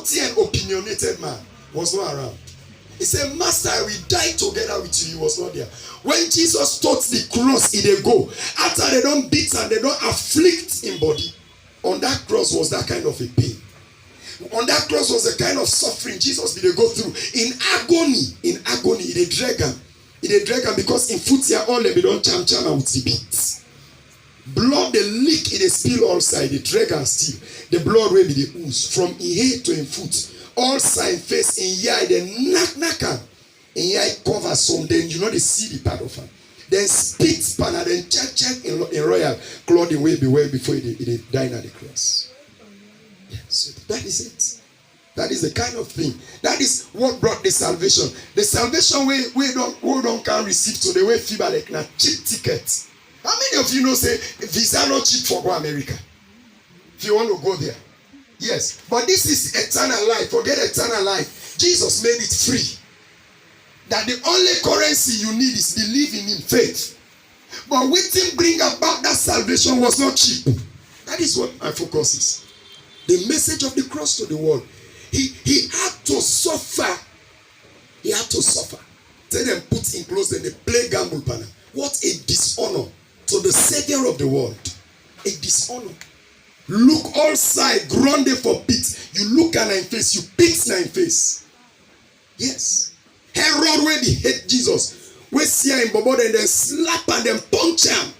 haughty and opinionated man was not around. He said, Master, I will die together with you. He was not there. When Jesus taught the cross, he dey go. After they don't beat and they don't afflict in body, on that cross was that kind of a pain. On that cross was the kind of suffering Jesus did go through. In agony, he dey drag him. He dey drag him because in foot here all they don't cham and with the beat. Blood they leak, it dey spill all side. The drag and still. The blood will be the ooze from in head to in foot. All side face in here, they knock him. In here cover some, then you know they see the part of him. Then spit spanner, then check in royal clothing way beware before he died at the cross. So that is it. That is the kind of thing. That is what brought the salvation. The salvation we don't can receive to the way fever like na cheap ticket. How many of you know say visa not cheap for go America? If you want to go there. Yes. But this is eternal life. Forget eternal life. Jesus made it free. That the only currency you need is believing in faith. But what didn't bring about that salvation was not cheap. That is what my focus is. The message of the cross to the world. He had to suffer. He had to suffer. Tell them put in clothes and they play gamble banner. What a dishonor to the Savior of the world. A dishonor. Look all side, ground for pit. You look at nine face, you pick nine face. Yes. Herod where they hate Jesus. We see him bobo and then slap and then punch him.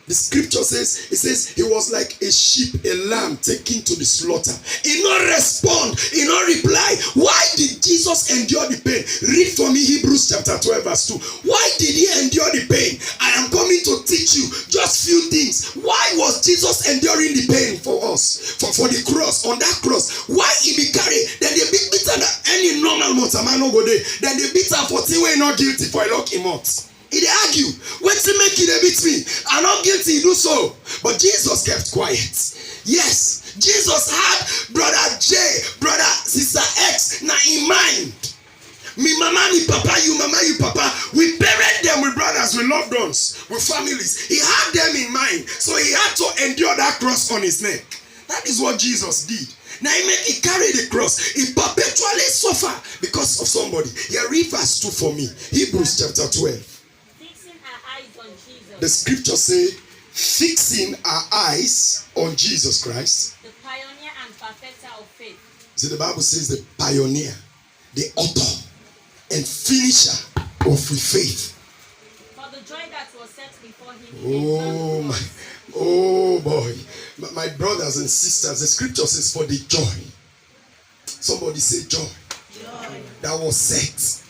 The scripture says, it says he was like a sheep, a lamb taken to the slaughter. He not respond, he not reply. Why did Jesus endure the pain? Read for me Hebrews chapter 12 verse 2. Why did he endure the pain? I am coming to teach you just few things. Why was Jesus enduring the pain for us? For the cross, on that cross. Why he be carried? Then they beat better than any normal man no go there. Then they beat her for thing wey not guilty for a lock him out. He argue, wait to make it beat me. I'm not guilty, do so. But Jesus kept quiet. Yes, Jesus had brother J, brother sister X, now in mind. Me mama, me papa, you mama, you papa. We buried them with brothers, with loved ones, with families. He had them in mind. So he had to endure that cross on his neck. That is what Jesus did. Now he carried the cross. He perpetually suffered because of somebody. Here, read verse 2 for me. Hebrews chapter 12. The scripture say, fixing our eyes on Jesus Christ. The pioneer and perfecter of faith. See, the Bible says the pioneer, the author and finisher of faith. For the joy that was set before him. Oh boy. My brothers and sisters, the scripture says for the joy. Somebody say joy. Joy. That was set.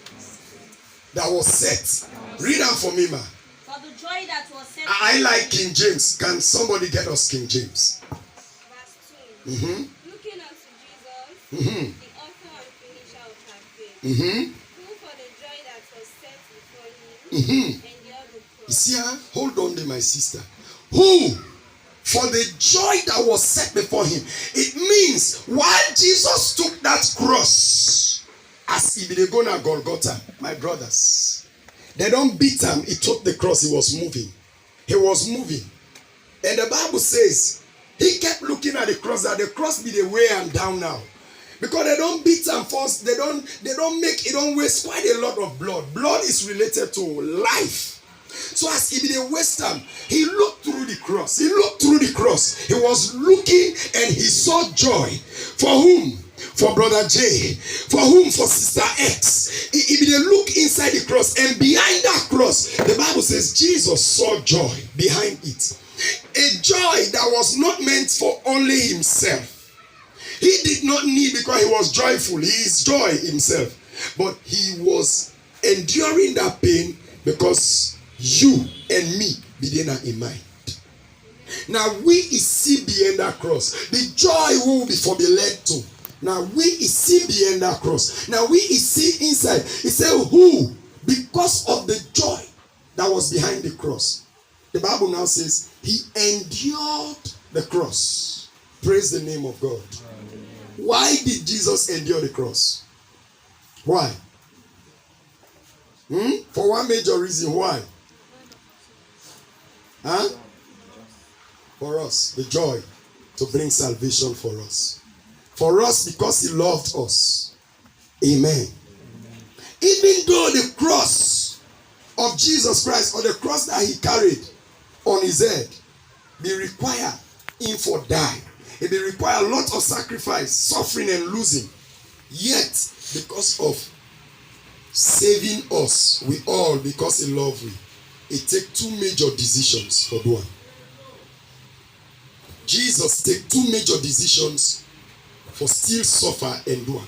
That was set. Read out for me, ma. For the joy that was set. I like King James. Can somebody get us King James? Verse 2. Mm-hmm. Looking unto Jesus, Mm-hmm. the author and finisher of our faith, Mm-hmm. who for the joy that was set before him, Mm-hmm. endured the You cross. see her? Hold on there, my sister. Who? For the joy that was set before him. It means while Jesus took that cross, as if they go to Golgotha, my brothers, they don't beat him. He took the cross. He was moving. He was moving. And the Bible says, he kept looking at the cross, that the cross be the way I'm down now. Because they don't beat him first. They don't waste quite a lot of blood. Blood is related to life. So as he didn't waste time, he looked through the cross. He looked through the cross. He was looking and he saw joy. For whom? For brother J. For whom? For sister X. He didn't look inside the cross. And behind that cross, the Bible says Jesus saw joy behind it. A joy that was not meant for only himself. He did not need because he was joyful. He is joy himself. But he was enduring that pain because you and me be there in mind. Now we is see beyond that cross. The joy will be for be led to. Now we is see beyond that cross. Now we is see inside. He said who? Because of the joy that was behind the cross. The Bible now says he endured the cross. Praise the name of God. Why did Jesus endure the cross? Why? For one major reason. Why? Huh? For us, the joy to bring salvation for us. for us because he loved us. Amen. Even though the cross of Jesus Christ, or the cross that he carried on his head, may require him for die, it may require a lot of sacrifice, suffering and losing, yet because of saving us, we all, because he loved we, it take two major decisions for one. Jesus take two major decisions for still suffer and do one.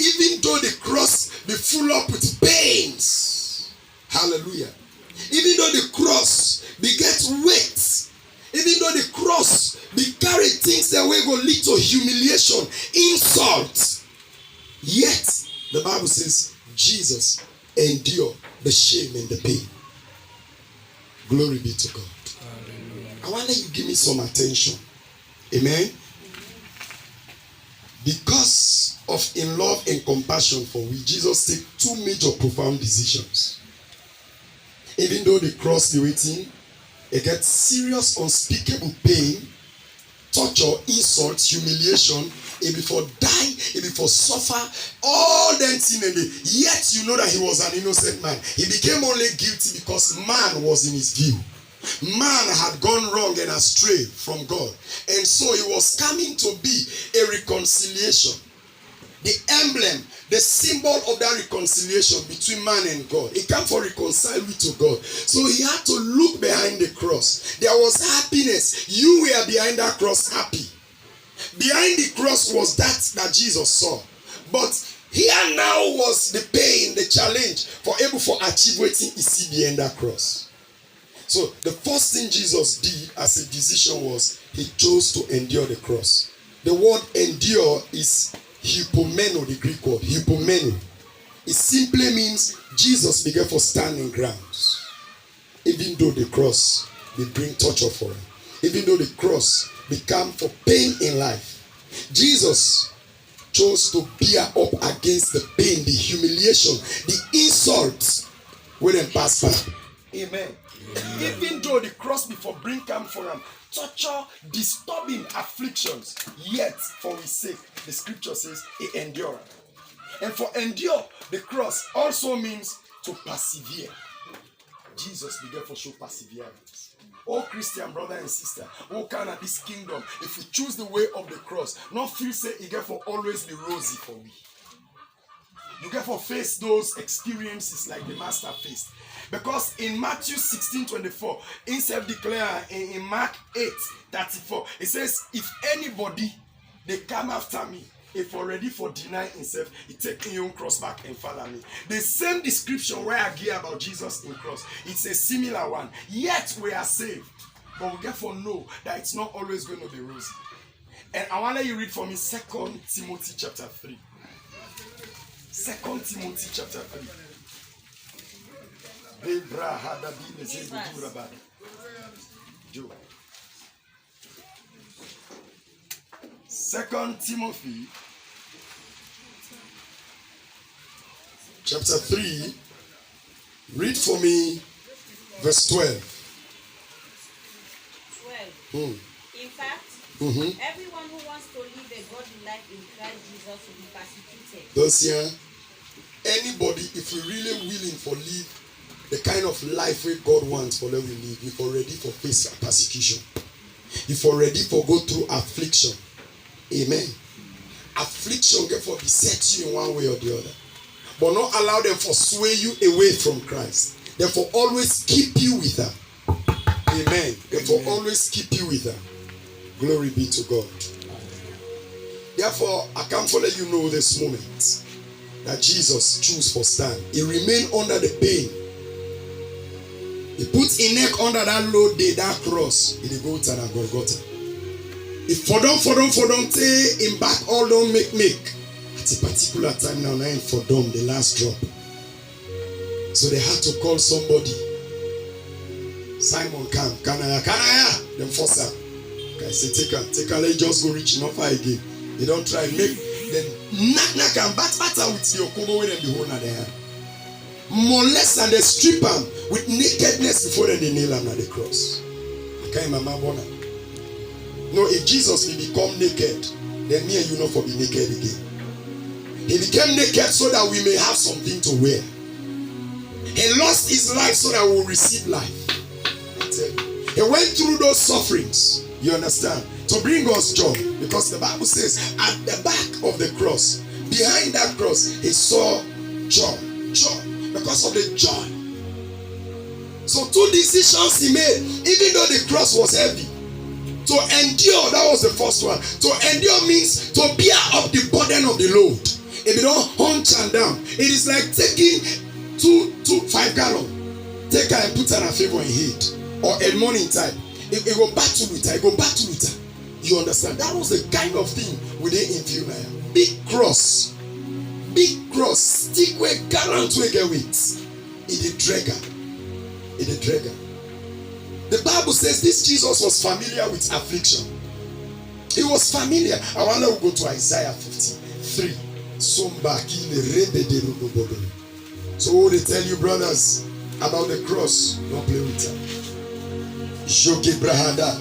Even though the cross be full up with pains, hallelujah. Even though the cross be get weight, even though the cross be carry things that will go lead to humiliation, insult, yet the Bible says Jesus endured the shame and the pain. Glory be to God. I want you to give me some attention. Amen. Because of in love and compassion for we, Jesus take two major profound decisions. Even though the cross be waiting, it gets serious unspeakable pain, torture, insult, humiliation, it before die, it before suffer, all them things, and yet you know that he was an innocent man. He became only guilty because man was in his view. Man had gone wrong and astray from God, and so he was coming to be a reconciliation, the emblem, the symbol of that reconciliation between man and God. He came for reconcile you to God, so he had to look behind the cross. There was happiness. You were behind that cross happy. Behind the cross was that Jesus saw, but here now was the pain, the challenge for able for achieve what he see behind that cross. So the first thing Jesus did as a decision was he chose to endure the cross. The word endure is hypomeno, the Greek word, hypomeno. It simply means Jesus began for standing grounds. Even though the cross will bring torture for him. Even though the cross become for pain in life. Jesus chose to bear up against the pain, the humiliation, the insults when them pass by. Amen. Even though the cross before bring come for him, torture, disturbing afflictions, yet for his sake, the scripture says he endured. And for endure, the cross also means to persevere. Jesus began for show perseverance. Oh Christian brother and sister, oh kind of this kingdom, if we choose the way of the cross, not feel say it get for always be rosy for we. You get for face those experiences like the master faced. Because in Matthew 16:24, himself declare in Mark 8:34, it says, if anybody they come after me, if already for deny himself, he take your own cross back and follow me. The same description where I give about Jesus in cross, it's a similar one. Yet we are saved, but we therefore know that it's not always going to be rosy. And I want to let you read for me 2 Timothy chapter 3. 2 Timothy chapter 3. 2 Timothy chapter 3, read for me verse 12. 12. In fact, everyone who wants to live a godly life in Christ Jesus will be persecuted. Those here, anybody, if we really willing for live the kind of life where God wants for them we live, if we're ready for face persecution, if we're ready for go through affliction, amen. Affliction get for beset you in one way or the other, but not allow them for sway you away from Christ. Therefore, always keep you with her. Amen. Therefore, always keep you with her. Glory be to God. Therefore, I come to let you know this moment that Jesus chose for stand. He remained under the pain. He put his neck under that load day, that cross in the Golgotha and Golgotha. If for them, say him back all don't make. At a particular time now, for them, the last drop. So they had to call somebody. Simon come, Kanaya, them force her. Okay, say take her, let just go reach enough again. They don't try make them knock and bat with your kobo with them the whole there. Molest and they strip them with nakedness before they nail them at the cross. Okay, Mama Bona. No, if Jesus will become naked, then me and you not for be naked again. He became naked so that we may have something to wear. He lost his life so that we will receive life. I tell you. He went through those sufferings, you understand, to bring us joy. Because the Bible says at the back of the cross, behind that cross, he saw joy. Joy. Because of the joy. So 2 decisions he made, even though the cross was heavy. To endure, that was the first one. To endure means to bear up the burden of the load. If you don't hunch and down, it is like taking 5 gallon. Take her and put her in a favor in heat. Or a morning time. It go battle with her. It go battle with her. You understand? That was the kind of thing we didn't feel now. Big cross. Big cross. Stick where gallant we get with. It a dragger. It a dragger. The Bible says this Jesus was familiar with affliction. He was familiar. I want to go to Isaiah 53. So they tell you, brothers, about the cross. Don't play with them.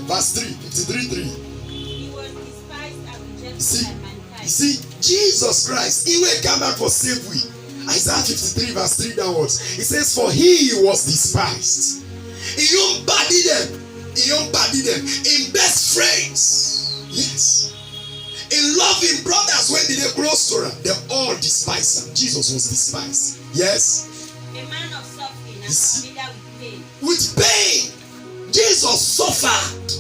Verse 3, 53:3. He was despised and rejected by mankind. See, Jesus Christ, he will come back for save we. Isaiah 53 verse 3 downwards. It says, for he was despised. He don't body them. He don't body them. In best friends. Yes. In loving brothers, when they close to her, they all despise him. Jesus was despised. Yes. A man of suffering and familiar with pain. With pain. Jesus suffered.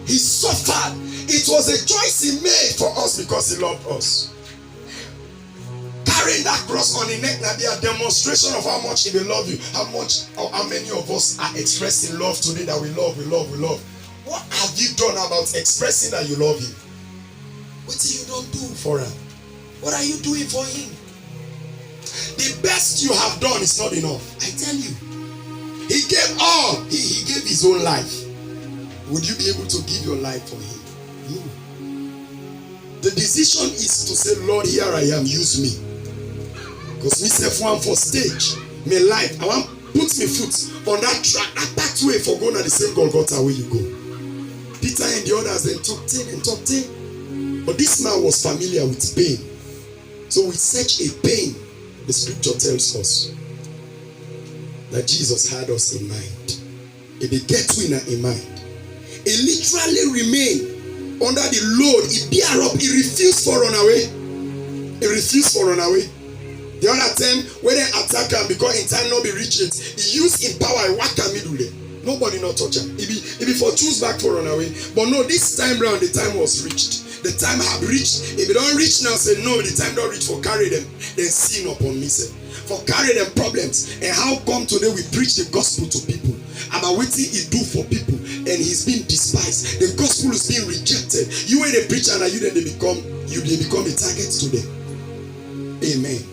He suffered. It was a choice he made for us because he loved us. Carrying that cross on the neck, now be a demonstration of how much he will love you. How many of us are expressing love today that we love. What have you done about expressing that you love him? What do you don't do for him? What are you doing for him? The best you have done is not enough. I tell you. He gave all. He gave his own life. Would you be able to give your life for him? No. The decision is to say, Lord, here I am, use me. Because me self want for stage, my life, I want put me foot on that track, that pathway for going at the same Golgotha where you go. Peter and the others then talked in. But this man was familiar with pain. So with such a pain, the scripture tells us that Jesus had us in mind. If they get winner in mind, he literally remained under the load. He bear up. He refused to run away. The other time, when they attack him because in time not be reached, he used in power and whack him middle. Nobody not touch him. He be for choose back for run away. But no, this time round the time was reached. The time have reached. If you don't reach now, say no, the time don't reach for carry them. Then sin upon me, say. For carry them problems. And how come today we preach the gospel to people about what he do for people, and he's being despised. The gospel is being rejected. You ain't a preacher, and you then they become a target to them. Amen.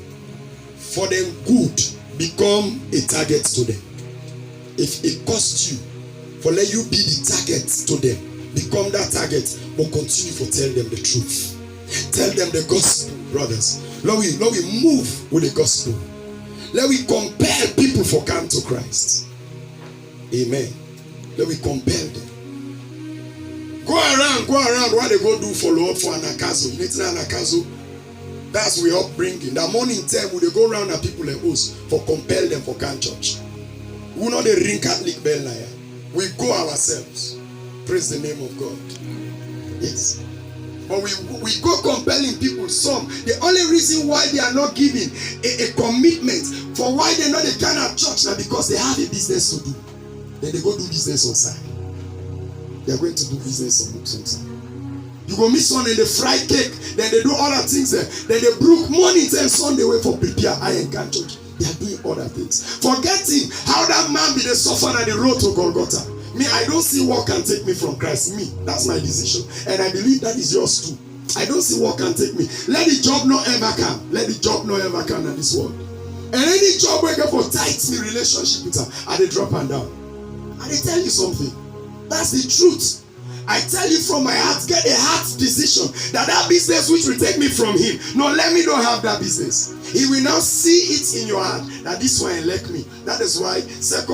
For them good, become a target to them. If it costs you, for let you be the target to them, become that target, but continue to tell them the truth. Tell them the gospel, brothers. Lord, we move with the gospel. Let we compel people for come to Christ. Amen. Let we compel them. Go around what they go do follow up for anakazo. You need to know anakazo. That's we upbringing. That morning time we they go around and people like us for compel them for come church. We not the ring Catholic bell now. We go ourselves. Praise the name of God. Yes. But we go compelling people. Some the only reason why they are not giving a commitment for why they're not the kind of church now because they have a business to do. Then they go do business on side. They are going to do business on side. You go miss one and they fry cake. Then they do other things there. Then they brook morning and Sunday way for prepare iron can church. They are doing other things. Forgetting how that man be the suffer on the road to Golgotha. Me, I don't see what can take me from Christ. Me, that's my decision. And I believe that is yours too. I don't see what can take me. Let the job not ever come. Let the job not ever come in this world. And any job where for tight me relationship with her, I they drop and down. I they tell you something. That's the truth. I tell you from my heart, get a heart decision that business which will take me from him. No, let me don't have that business. He will now see it in your heart that this one elect me. That is why 2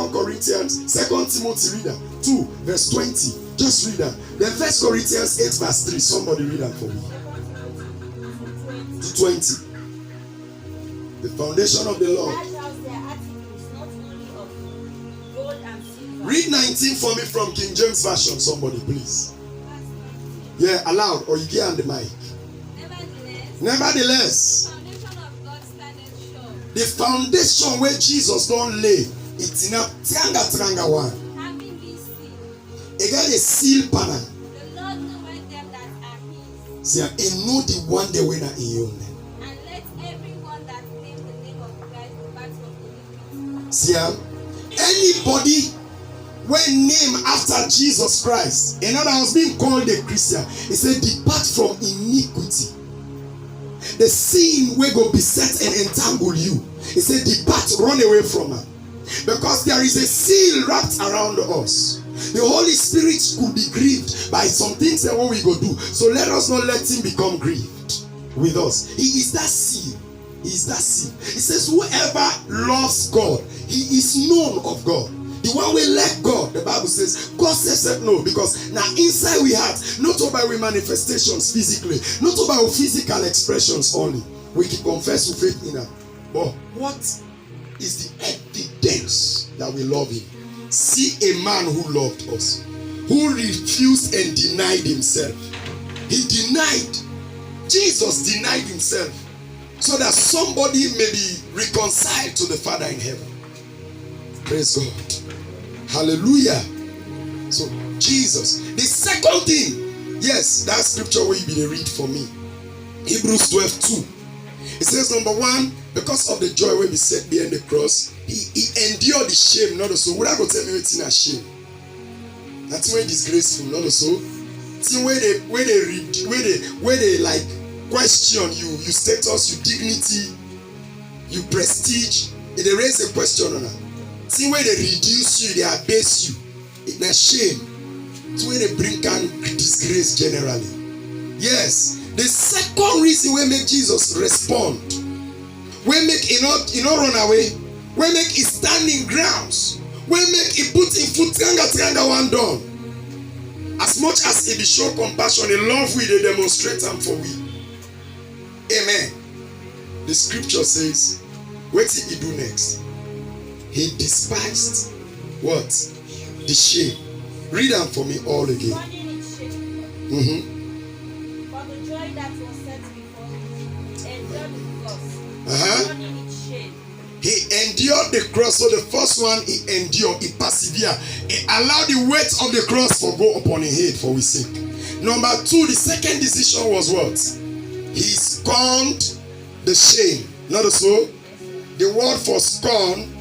Timothy read that 2 verse 20. Just read that. Then 1 Corinthians 8 verse 3. Somebody read that for me. 20. The foundation of the Lord. Large house, their articles, not only of gold and silver. Read 19 for me from King James Version, somebody, please. Verse 19. Yeah, aloud, or you get on the mic. Nevertheless, the foundation of God standeth sure, the foundation where Jesus don't lay, it's in a tranga one. having this seal. It got a seal panel. The Lord knoweth them that are his, See, and know the one they winner in you. and let everyone that name the name of Christ depart from iniquity. See, anybody when named after Jesus Christ, in other words, being called a Christian, he said, depart from iniquity. The sin will go beset and entangle you. He said, depart, run away from her. Because there is a seal wrapped around us. The Holy Spirit could be grieved by some things that what we go do. So let us not let him become grieved with us. He is that seal. He is that seal. He says, whoever loves God, he is known of God. The one we let God, the Bible says, God says no, because now inside we have, not about our manifestations physically, not about our physical expressions only. We can confess with faith in him. But what is the evidence that we love him? See a man who loved us, who refused and denied himself. He denied. Jesus denied himself so that somebody may be reconciled to the Father in heaven. Praise God. Hallelujah. So Jesus. The second thing, yes, that scripture will be the read for me. Hebrews 12:2. It says, number one, because of the joy when we set behind the cross, he endured the shame, not also. Would I go tell me what's in a shame? That's when disgraceful, not also. See where they like question you status, you dignity, you prestige. They raise a question on her. See where they reduce you, they abase you. It's a shame. It's when they bring down disgrace generally. Yes. The second reason we make Jesus respond, we make he not run away, we make he stand in grounds, we make he put in foot tranga one done. As much as he be show compassion, a love we they demonstrate and for we. Amen. The scripture says, what did he do next? He despised what? The shame. Read them for me all again. Running in shame. Mm-hmm. For the joy that was set before him, endured the cross. Uh-huh. Running in shame. He endured the cross. So the first one, he endured, he persevered. He allowed the weight of the cross to go upon his head for his sake. Number two, the second decision was what? He scorned the shame. Not so. The word for scorn,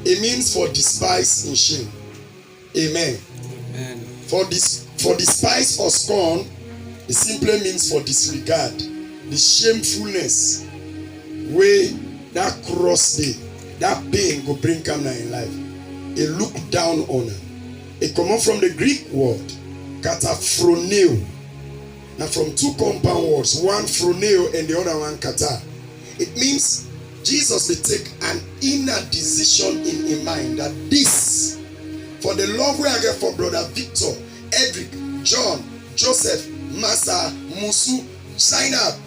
it means for despise and shame. Amen. Amen. For despise or scorn, it simply means for disregard. The shamefulness where that cross day, that pain go bring come now in life. A look down on her. It come from the Greek word kataphroneo. Now from two compound words, one phroneo and the other one kata. It means Jesus will take an inner decision in his mind that this, for the love we I get for brother Victor, Edric, John, Joseph, Massa, Musu, sign up,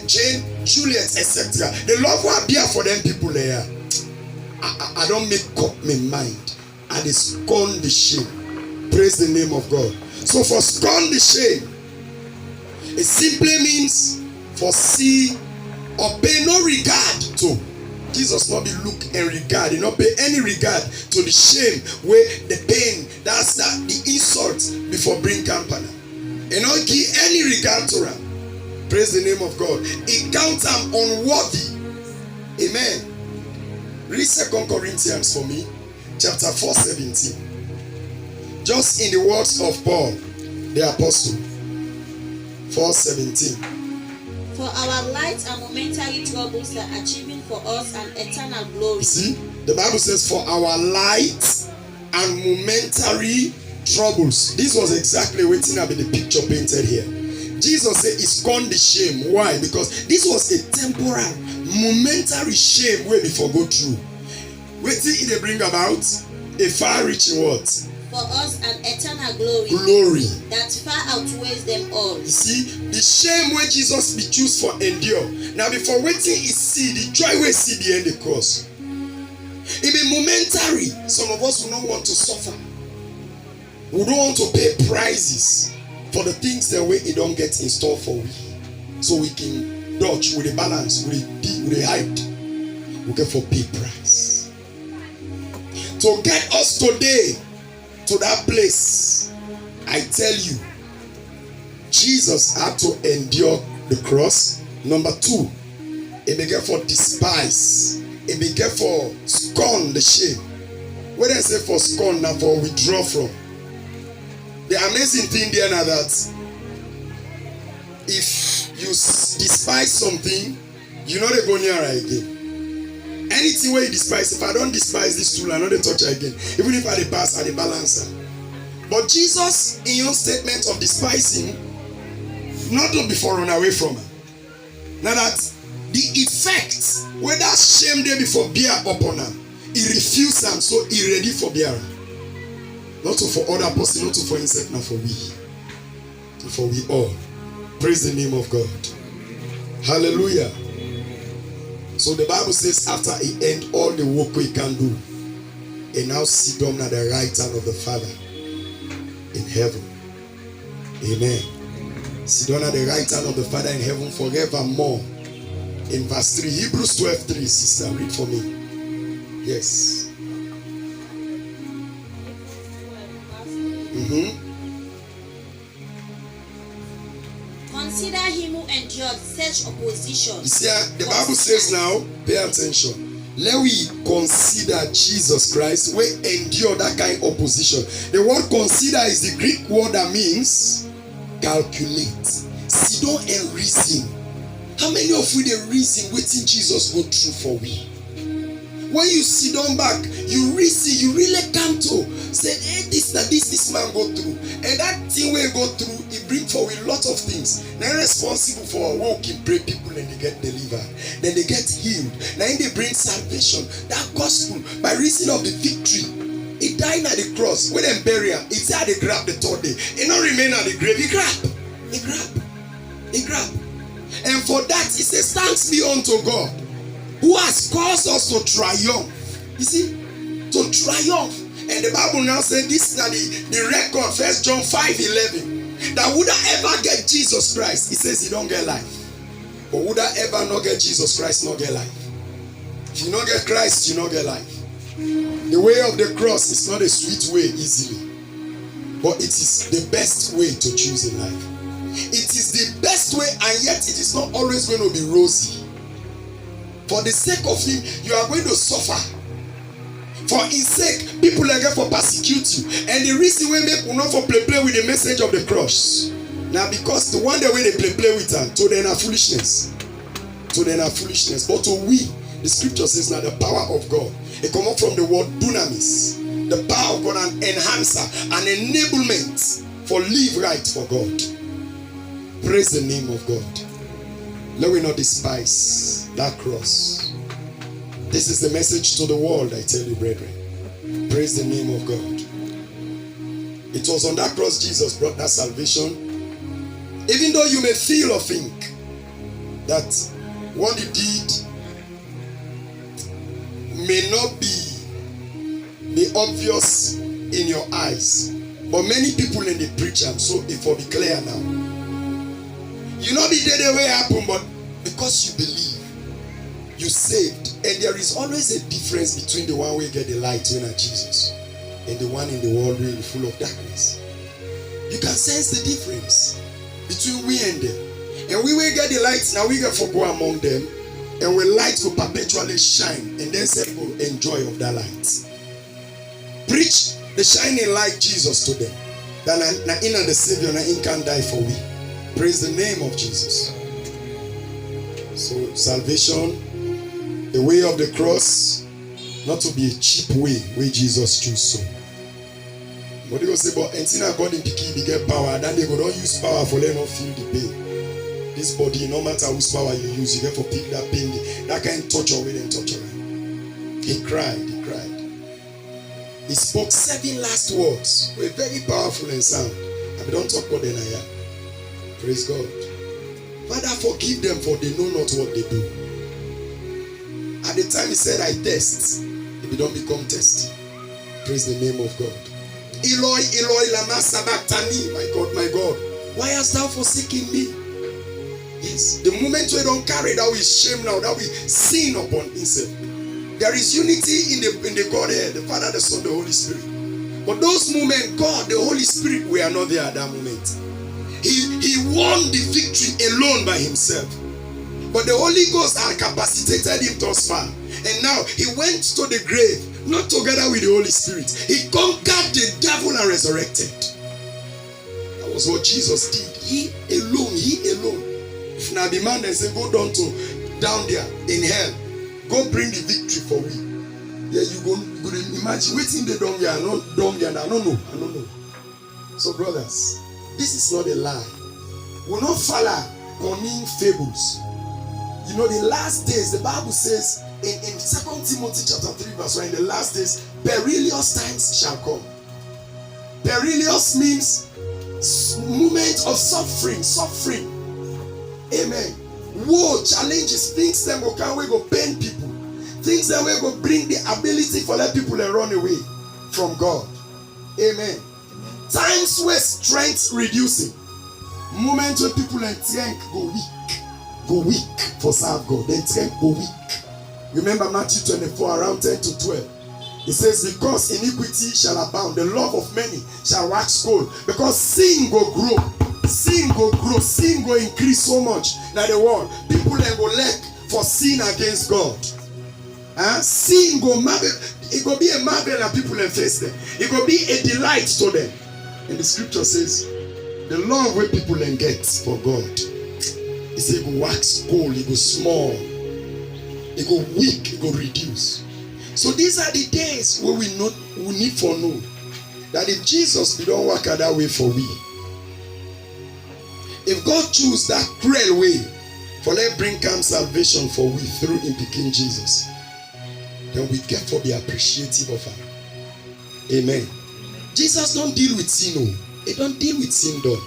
Jane, Juliet, etc. The love we I bear for them people there. I don't make up my mind. I scorn the shame. Praise the name of God. So for scorn the shame, it simply means for see or pay no regard to. Jesus not be look and regard. He not pay any regard to the shame, where the pain, that's the insult before bring company. And not give any regard to him. Praise the name of God. He counts him unworthy. Amen. Read 2 Corinthians for me, chapter 4:17. Just in the words of Paul, the apostle. 4:17. For our light and momentary troubles are achieving for us an eternal glory. You see, the Bible says for our light and momentary troubles. This was exactly waiting up in the picture painted here. Jesus said he scorned the shame. Why? Because this was a temporal, momentary shame where before go through. Waiting it they bring about a far-reaching what? for us an eternal glory Glory. that far outweighs them all. You see, the shame where Jesus be choose for endure. Now before waiting is see, the joy we see behind the cross. It be momentary. Some of us will not want to suffer. We don't want to pay prices for the things that way it don't get in store for we. So we can dodge with the balance, with the hide. We get for pay price. To get us today to that place, I tell you, Jesus had to endure the cross. Number 2, he began for despise. He began for scorn the shame. When I say for scorn, now for withdraw from. The amazing thing there now that if you despise something, you know they go near again. Anything where you despise, if I don't despise this tool, I know they touch her again. Even if I dey pass, I dey balance her. But Jesus, in your statement of despising, not to be for run away from her. Now that the effect, where that shame they before bear upon her, he refused them, so he ready for bear. Not to for other person, not to for himself, not for we. For we all. Praise the name of God. Hallelujah. So the Bible says after he end all the work he can do, he now sit down at the right hand of the Father in heaven. Amen. Sit down at the right hand of the Father in heaven forevermore. In verse 3, Hebrews 12:3, sister, read for me. Yes. Consider him who endured such opposition. You see, the Bible says now, pay attention. Let we consider Jesus Christ, we endure that kind of opposition. The word consider is the Greek word that means calculate. Sit down and reason. How many of you the reason waiting Jesus go through for we? When you sit down back, you reason, you really come to say, hey, this man go through. And that thing we go through, it bring forward a lot of things. Now responsible for walking, pray people and they get delivered. Then they get healed. Then they bring salvation. That gospel, by reason of the victory, he died at the cross. When they bury him, it's how they grab the third day. He not remain at the grave. He grab. And for that, he says, thanks be unto God, who has caused us to triumph. You see, to triumph. And the Bible now says this is the record, 1 John 5:11. That would I ever get Jesus Christ? He says he don't get life. But would I ever not get Jesus Christ, not get life? If you not get Christ, you not get life. The way of the cross is not a sweet way easily. But it is the best way to choose in life. It is the best way, and yet it is not always going to be rosy. For the sake of him, you are going to suffer. For his sake, people are going to persecute you. And the reason we make not for play with the message of the cross. Now because the one that way they play with them, to them are foolishness. To them are foolishness. But to we, the scripture says now the power of God. It comes up from the word dunamis. The power of God, an enhancer, an enablement for live right for God. Praise the name of God. Let we not despise that cross. This is the message to the world, I tell you, brethren. Praise the name of God. It was on that cross Jesus brought that salvation. Even though you may feel or think that what he did may not be obvious in your eyes, but many people in the preach them, so it will be clear now. You know the way it happened, but because you believe, you saved. And there is always a difference between the one who get the light when at Jesus and the one in the world really full of darkness. You can sense the difference between we and them. And we will get the light, now we get for go among them, and we light will perpetually shine, and then say will enjoy of that light. Preach the shining light Jesus to them. That na in the Savior, na in can die for we. Praise the name of Jesus. So salvation, the way of the cross, not to be a cheap way where Jesus choose so. But they go say, but until God in Piki get power, then they go don't use power for them not feel the pain. This body, no matter whose power you use, you get for pick that pain, that kind of torture with them torture. He cried. He spoke 7 last words. Were very powerful and sound. And we don't talk about them here. Praise God. Father, forgive them, for they know not what they do. At the time he said, I test. If you don't become testy. Praise the name of God. Eloi, Eloi, lama sabachthani. My God, my God. Why hast thou forsaken me? Yes. The moment we don't carry that with shame now, that we sin upon himself. There is unity in the Godhead, the Father, the Son, the Holy Spirit. But those moments, God, the Holy Spirit, we are not there at that moment. He won the victory alone by himself. But the Holy Ghost had capacitated him thus far. And now he went to the grave, not together with the Holy Spirit. He conquered the devil and resurrected. That was what Jesus did. He alone. If not the man, then say, go down there in hell. Go bring the victory for me. Yeah, you go imagine waiting the dumb here, not dumb here. I don't know. So brothers, this is not a lie. We'll not follow cunning fables. You know, the last days, the Bible says in 2 Timothy chapter 3 verse 1, in the last days, perilous times shall come. Perilous means moment of suffering. Amen. Woe, challenges, things that will go pain people. Things that will go bring the ability for let people and run away from God. Amen. Times where strength reducing. Moments where people and strength go weak for serve God. Then strength go weak. Remember Matthew 24 around 10 to 12. It says, because iniquity shall abound, the love of many shall wax cold. Because sin go grow. Sin go increase so much that the world people then go lack for sin against God. Sin go marvel. It go be a marvel and people and face them. It go be a delight to them. And the scripture says, the love where people then get for God, it say go wax cold, it go small, it go weak, it go reduce. So these are the days where we need for know that if Jesus we don't work out that way for we. If God choose that cruel way for let bring come salvation for we through in King Jesus, then we get to be appreciative of him. Amen. Jesus don't deal with sin. He don't deal with sin done.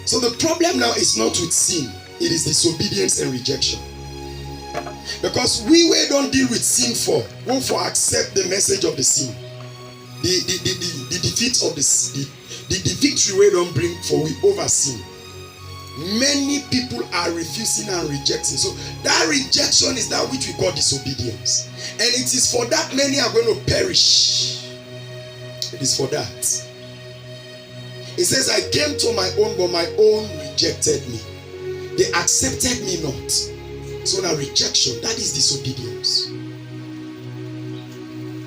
So the problem now is not with sin. It is disobedience and rejection. Because we don't deal with sin won't for accept the message of the sin. The defeat of the victory we don't bring for we over sin. Many people are refusing and rejecting. So that rejection is that which we call disobedience. And it is for that many are going to perish. It is for that. It says, I came to my own, but my own rejected me. They accepted me not. So now rejection, that is disobedience.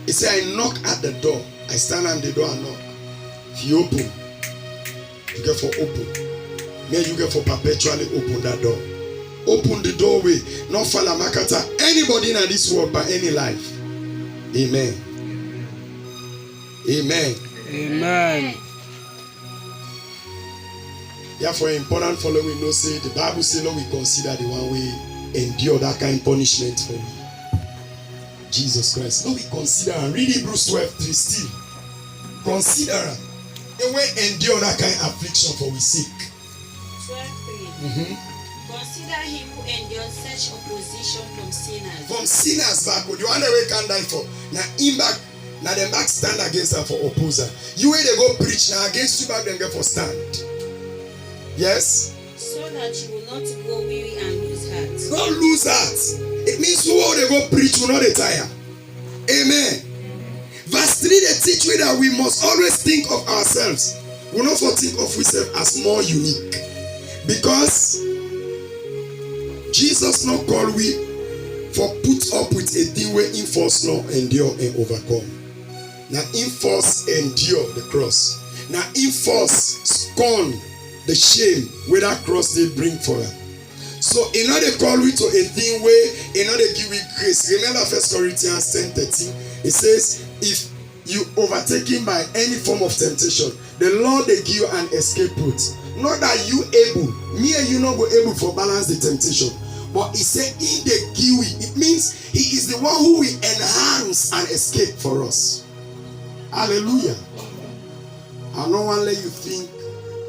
It says, I knock at the door. I stand at the door and knock. If you open, you get for open. May you get for perpetually open that door. Open the doorway. Not follow Makata. Anybody in this world by any life. Amen. Amen. Amen. Therefore, important following no say the Bible says no we consider the one we endure that kind of punishment for me. Jesus Christ. No we consider and read Hebrews 12:3 still. Consider and we endure that kind of affliction for we sick. 12:3. Consider him who endures such opposition from sinners. From sinners backward. The one that we can't die for. Now in back. Now them back stand against them for opposer. You where they go preach now against you back them get for stand. Yes? So that you will not grow weary and lose heart. Don't lose heart. It means who they go preach will not retire. Amen. Verse 3 they teach me that we must always think of ourselves. We not for think of ourselves as more unique. Because Jesus not call we for put up with a thing where in force not endure and overcome. Now in force endure the cross. Now in force scorn the shame where that cross they bring for them. So in order to call we to a thing where in order to give we grace. Remember 1 Corinthians 10:13. It says if you overtaken by any form of temptation, the Lord they give you an escape route. Not that you able, me and you not go able for balance the temptation. But he said in the give it means he is the one who will enhance and escape for us. Hallelujah. And no one let you think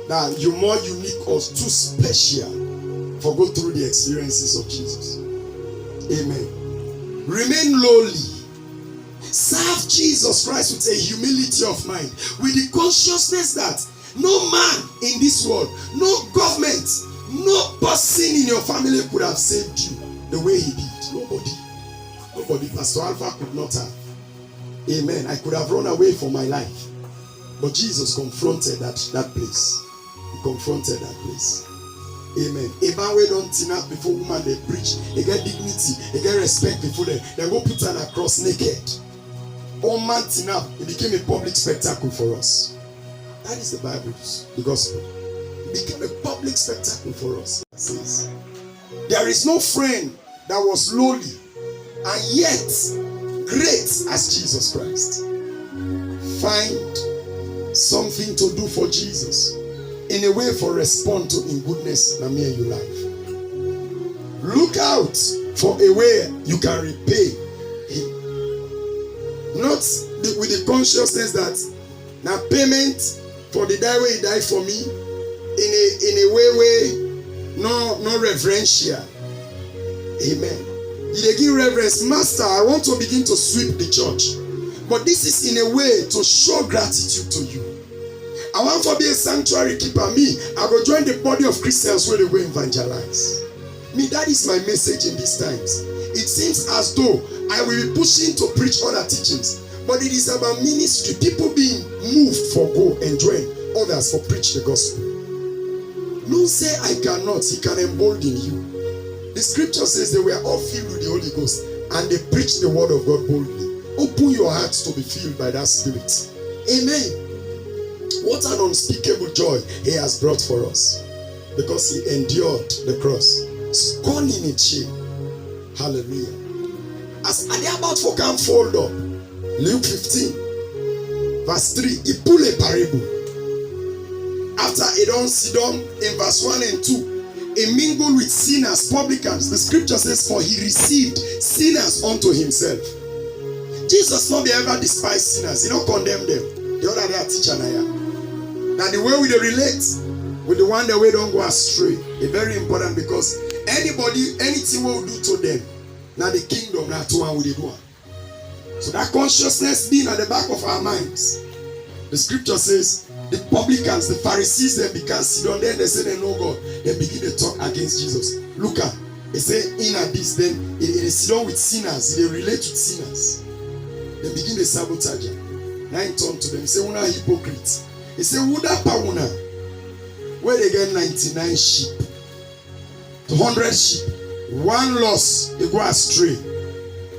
that you're more unique or too special for go through the experiences of Jesus. Amen. Remain lowly. Serve Jesus Christ with a humility of mind, with the consciousness that no man in this world, no government, no person in your family could have saved you the way he did. Nobody. Nobody. Pastor Alpha could not have. Amen. I could have run away from my life. But Jesus confronted that place. He confronted that place. Amen. A man we don't turn up before woman they preach. They get dignity. They get respect before them. They go put her across naked. All man turn up. It became a public spectacle for us. That is the Bible, the gospel. It became a public spectacle for us. It says, there is no friend that was lowly and yet great as Jesus Christ. Find something to do for Jesus in a way for respond to in goodness na me and your life. Look out for a way you can repay him. Not with the consciousness that now payment for the die way he died for me in a way no reverential. Amen. They give reverence, Master, I want to begin to sweep the church. But this is in a way to show gratitude to you. I want to be a sanctuary keeper. Me, I will join the body of Christians where they go evangelize. Me, that is my message in these times. It seems as though I will be pushing to preach other teachings. But it is about ministry. People being moved for go and join others for preach the gospel. No say I cannot. He can embolden you. The scripture says they were all filled with the Holy Ghost and they preached the word of God boldly. Open your hearts to be filled by that spirit. Amen. What an unspeakable joy he has brought for us. Because he endured the cross. Scorning its shame. Hallelujah. As they about to come fold up. Luke 15. Verse 3. He pulled a parable. After he don't sit down in verse 1 and 2. He mingled with sinners, publicans. The scripture says, for he received sinners unto himself. Jesus not be ever despised sinners. He don't condemn them. The other day teacher Naya. Now the way we relate with the one that we don't go astray is very important because anybody, anything we will do to them, now the kingdom, now to one with the one. So that consciousness being at the back of our minds. The scripture says, the publicans, the Pharisees, they began sit down. Then they say they know God. They begin to talk against Jesus. Look at, they say in at this, then they sit down with sinners. They relate with sinners. They begin to sabotage them. Now he turn to them. He say, "Una hypocrites." He say, "Would that pauna? Where they get 99 sheep, 100 sheep, one loss, they go astray.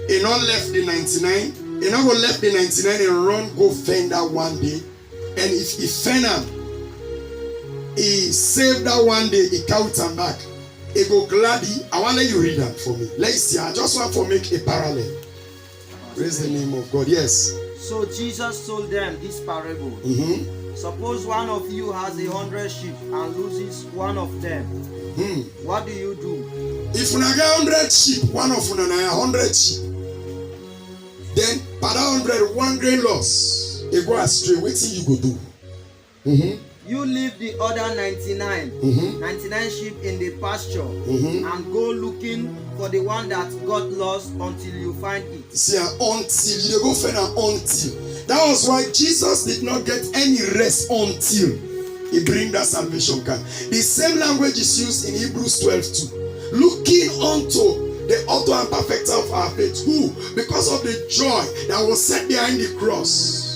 He not left the 99. He not go left the 99 and run go fend that one day." And if he fend him, he saved that one day, he count him back. He go gladly. I want let you read that for me. Let's see. I just want to make a parallel. Praise the name of God. Yes. So Jesus told them this parable. Suppose one of you has 100 sheep and loses one of them. What do you do? If you get 100 sheep, one of you 100 sheep, then per 100, one grain loss. You go astray, what thing you go do? You leave the other 99 sheep in the pasture and go looking for the one that got lost until you find it. See, until you go find an until. That was why Jesus did not get any rest until he bring that salvation card. The same language is used in Hebrews 12:2. Looking unto the author and perfecter of our faith, who, because of the joy that was set behind the cross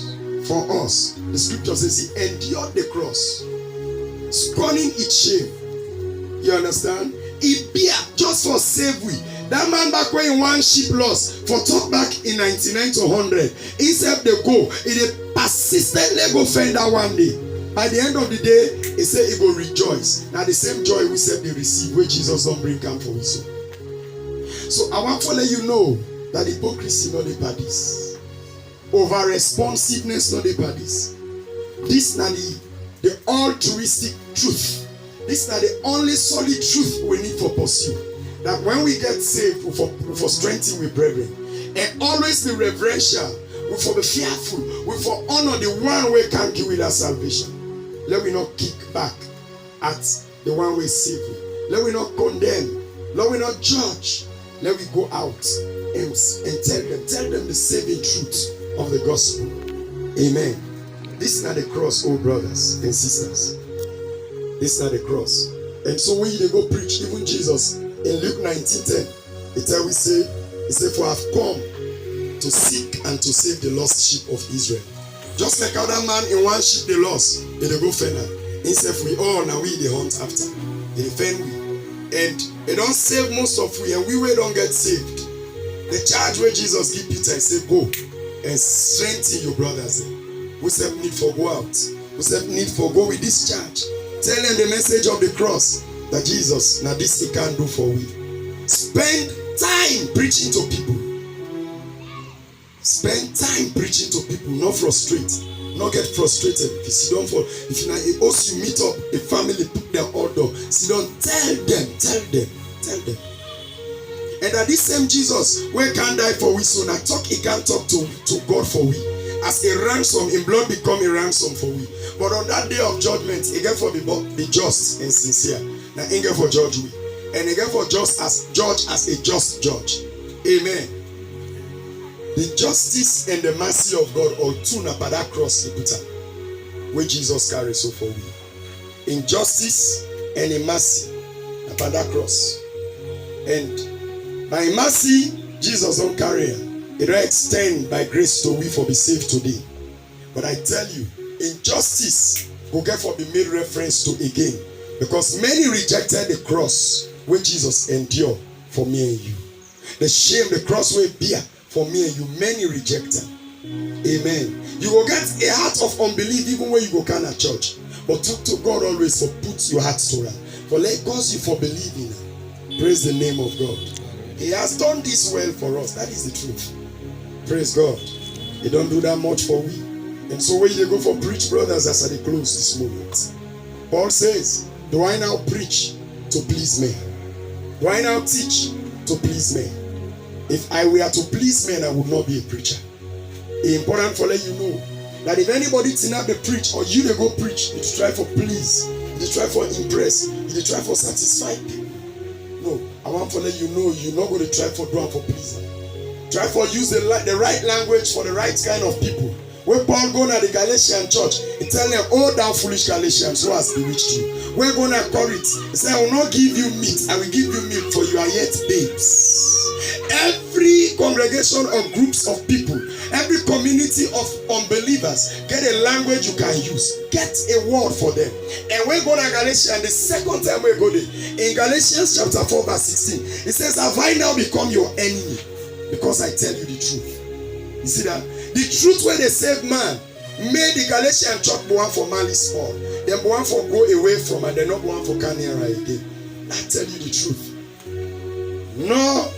for us, the scripture says he endured the cross, scorning its shame. You understand? He bear just for save we. That man back when in one sheep lost, for talk back in 99 to 100, he said they go, he persistently go find that one day. By the end of the day, he said he will rejoice. Now the same joy we said they receive, where Jesus don't bring come for us. So I want to let you know that hypocrisy not the parties. Over responsiveness not the parties. This is the altruistic truth. This is the only solid truth we need for pursuit. That when we get saved, for strengthening with brethren, and always be reverential We for be fearful. We for honor the one we can give with our salvation. Let me not kick back at the one we save me. Let me not condemn. Let me not judge. Let me go out and tell them the saving truth of the gospel. Amen. This is not the cross, oh brothers and sisters. This is not the cross. And so when they go preach, even Jesus in Luke 19:10, he say, for I've come to seek and to save the lost sheep of Israel. Just like other man in one sheep they lost, they go further. Instead we all now we they hunt after. They defend we. And they don't save most of we, and we don't get saved. The charge where Jesus give Peter and say, go and strengthen your brothers. We say need for go out. We say need for go with this charge. Tell them the message of the cross that Jesus, now this he can do for we. Spend time preaching to people. Spend time preaching to people, not frustrate. Not get frustrated. If you sit down if you meet up a family, put their order. Sit down, tell them. And that this same Jesus, where can die for we, so now he can talk to God for we. As a ransom, in blood become a ransom for we. But on that day of judgment, again for be just and sincere. Now again for judge we. And again for judge as a just judge. Amen. The justice and the mercy of God all two na by that cross he put where Jesus carries so for we. In justice and in mercy na by that cross. And by mercy, Jesus don't carry it. It don't extend by grace to we for be saved today. But I tell you, injustice will get for be made reference to again. Because many rejected the cross where Jesus endured for me and you. The shame, the cross where bear for me and you, many reject them. Amen. You will get a heart of unbelief even when you go kind of church. But talk to God always for put your heart to that. For let cause you for believing. Praise the name of God. He has done this well for us. That is the truth. Praise God. He don't do that much for we. And so when you go for preach, brothers, as I close this moment. Paul says, do I now preach to please men? Do I now teach to please men? If I were to please men, I would not be a preacher. It's important for let you know that if anybody did not be preach or you they go preach, you try for please, you try for impress, you try for satisfy people. No, I want to let you know you're not going to try for do and for please. Try for use the right language for the right kind of people. When Paul go to the Galatian church, he tell them, oh thou foolish Galatians, who has bewitched you? We're going to Corinth. He said, I will not give you meat, I will give you milk, for you are yet babes. Every congregation or groups of people, every community of unbelievers, get a language you can use. Get a word for them. And we're going to Galatians, and the second time we go there, in Galatians chapter 4 verse 16, it says, have I now become your enemy? Because I tell you the truth. You see that? The truth where they save man made the Galatian church born for malice fall. They born for go away from and they're not born for Kanyara again. I tell you the truth. No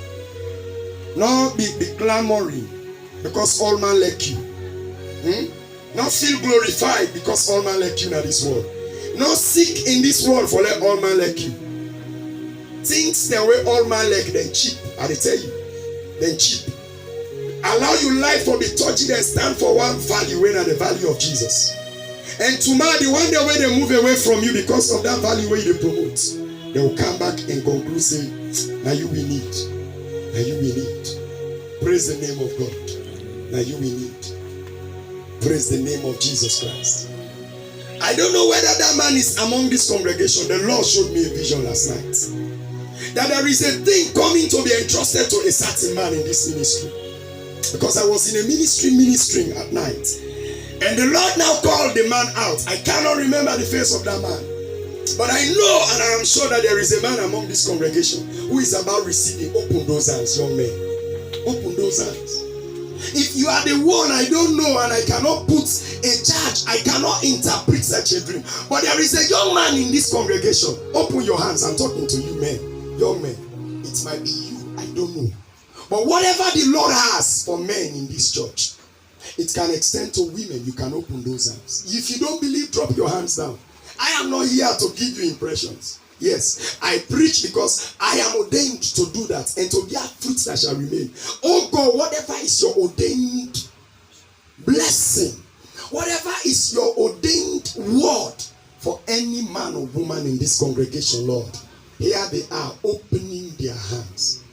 be clamoring because all man like you. Not feel glorified because all man like you in this world. Not seek in this world for let all man like you. Things the way all man like them cheap. I tell you. Then cheap. Allow your life to be touched and stand for one value when at the value of Jesus. And tomorrow the one day when they move away from you because of that value where they promote, they will come back and conclude say, now you we need. Now you we need. Praise the name of God. Now you we need. Praise the name of Jesus Christ. I don't know whether that man is among this congregation. The Lord showed me a vision last night. That there is a thing coming to be entrusted to a certain man in this ministry. Because I was in a ministering at night. And the Lord now called the man out. I cannot remember the face of that man. But I know and I am sure that there is a man among this congregation who is about receiving. Open those hands, young men. Open those hands. If you are the one I don't know and I cannot put a charge, I cannot interpret such a dream. But there is a young man in this congregation. Open your hands. I'm talking to you men. Young men. It might be you. I don't know. But whatever the Lord has for men in this church, it can extend to women. You can open those hands. If you don't believe, drop your hands down. I am not here to give you impressions. Yes, I preach because I am ordained to do that and to bear fruits that shall remain. Oh God, whatever is your ordained blessing, whatever is your ordained word for any man or woman in this congregation, Lord, here they are opening their hands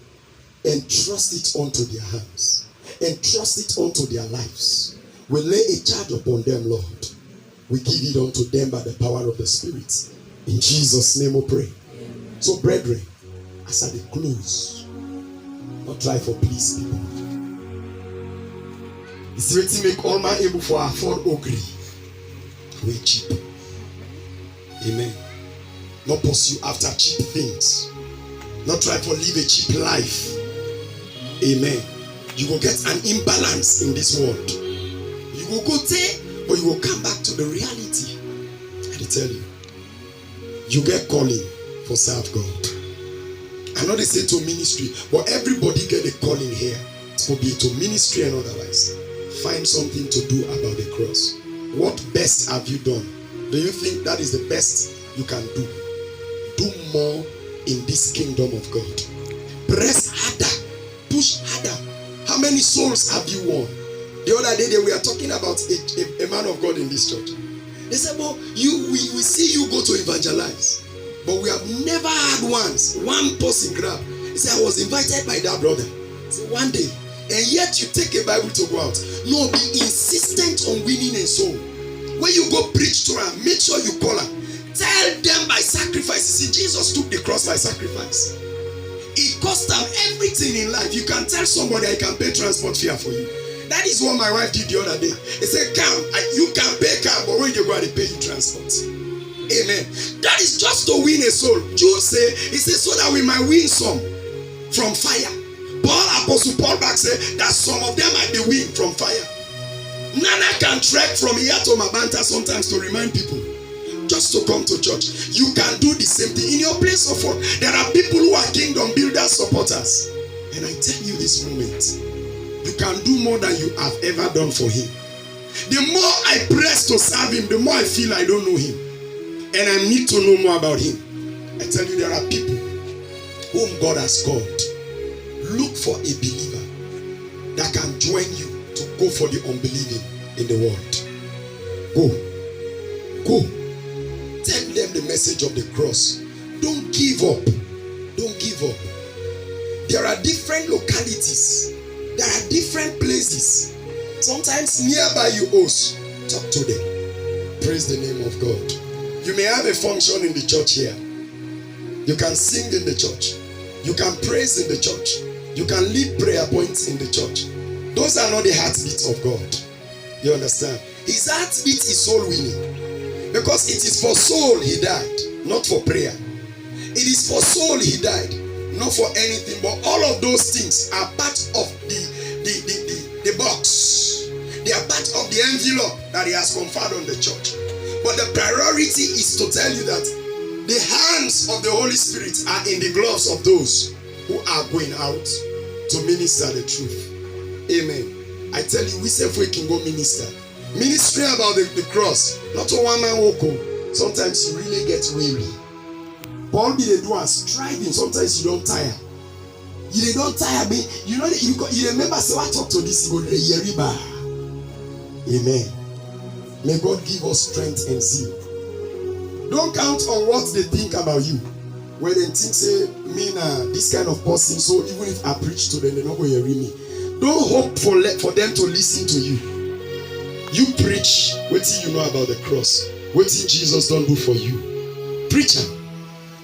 and trust it onto their hands and trust it onto their lives. We lay a charge upon them, Lord. We give it unto them by the power of the Spirit. In Jesus' name we pray. Amen. So, brethren, as I close, not try for please people. It's ready to make all man able for afford ogre. We cheap. Amen. Not pursue after cheap things. Not try to live a cheap life. Amen. You will get an imbalance in this world. You will go there, but you will come back to the reality. I tell you, you get calling for serve God. I know they say to ministry, but everybody get a calling here. It will be to ministry and otherwise. Find something to do about the cross. What best have you done? Do you think that is the best you can do? Do more in this kingdom of God. Press harder. Push harder. How many souls have you won? The other day we were talking about a man of God in this church. They said, well, we see you go to evangelize, but we have never had one person grab. He said, I was invited by that brother. So one day, and yet you take a Bible to go out. No, be insistent on winning a soul. When you go preach to her, make sure you call her. Tell them by sacrifice. You see, Jesus took the cross by sacrifice. It cost them everything in life. You can tell somebody I can pay transport fare for you. That is what my wife did the other day. He said, come, you can pay car, but when you go, they pay you transport. Amen. That is just to win a soul. Jude said, he said, so that we might win some from fire. Apostle Paul back said that some of them might be win from fire. Nana can trek from here to Mabanta sometimes to remind people just to come to church. You can do the same thing in your place of work. There are people who are kingdom builders, supporters. And I tell you this moment, you can do more than you have ever done for him. The more I press to serve him, the more I feel I don't know him. And I need to know more about him. I tell you, there are people whom God has called. Look for a believer that can join you to go for the unbelieving in the world. Go. Tell them the message of the cross. Don't give up. Don't give up. There are different localities. There are different places. Sometimes nearby you host. Talk to them. Praise the name of God. You may have a function in the church here. You can sing in the church. You can praise in the church. You can lead prayer points in the church. Those are not the heartbeats of God. You understand? His heartbeat is soul winning. Because it is for soul he died, not for prayer. It is for soul he died, not for anything. But all of those things are part of the box. They are part of the envelope that he has conferred on the church. But the priority is to tell you that the hands of the Holy Spirit are in the gloves of those who are going out to minister the truth. Amen. I tell you, we say we can go minister. Ministry about the cross. Not a one man walk home. Sometimes you really get weary. Paul be the doer striving. Sometimes you don't tire. You don't tire me. You know you remember say I talk to this go Yeriba. Amen. May God give us strength and zeal. Don't count on what they think about you. When they think say me this kind of person, so even if I preach to them, they're not going to hear me. Don't hope for them to listen to you. You preach what you know about the cross. What Jesus don't do for you. Preach him.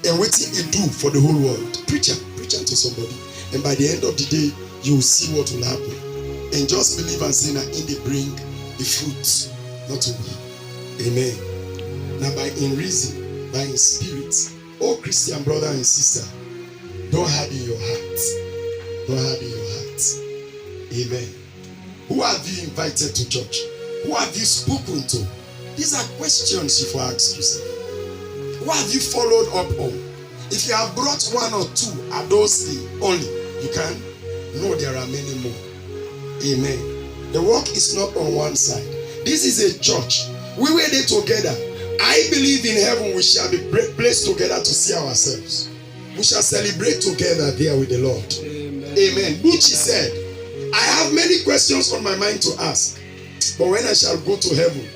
And what he do for the whole world. Preach him to somebody. And by the end of the day, you will see what will happen. And just believe and say that in they bring the fruit, not to me. Amen. Now in reason, by in spirit, oh Christian brother and sister, don't hide in your heart. Don't hide in your heart. Amen. Who have you invited to church? Who have you spoken to? These are questions you ask yourself. Who have you followed up on? If you have brought one or two at those days only, you can know there are many more. Amen. The work is not on one side. This is a church. We were there together. I believe in heaven we shall be placed together to see ourselves. We shall celebrate together there with the Lord. Amen. Amen. Bucci said, I have many questions on my mind to ask, But when I shall go to heaven,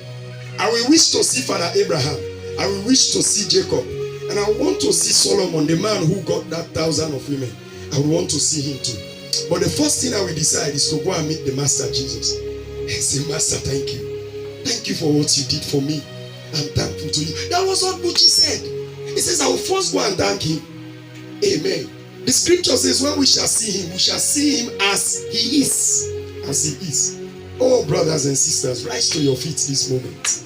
I will wish to see Father Abraham. I will wish to see Jacob. And I want to see Solomon, the man who got that 1,000 of women. I want to see him too. But the first thing I will decide is to go and meet the Master Jesus. And say, Master, thank you. Thank you for what you did for me. I'm thankful to you. That was what Buchi said. He says, I will first go and thank him. Amen. The scripture says, when we shall see him, we shall see him as he is. As he is. Oh, brothers and sisters, rise to your feet this moment.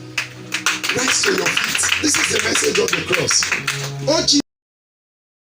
Rise to your feet. This is the message of the cross. Oh, Jesus.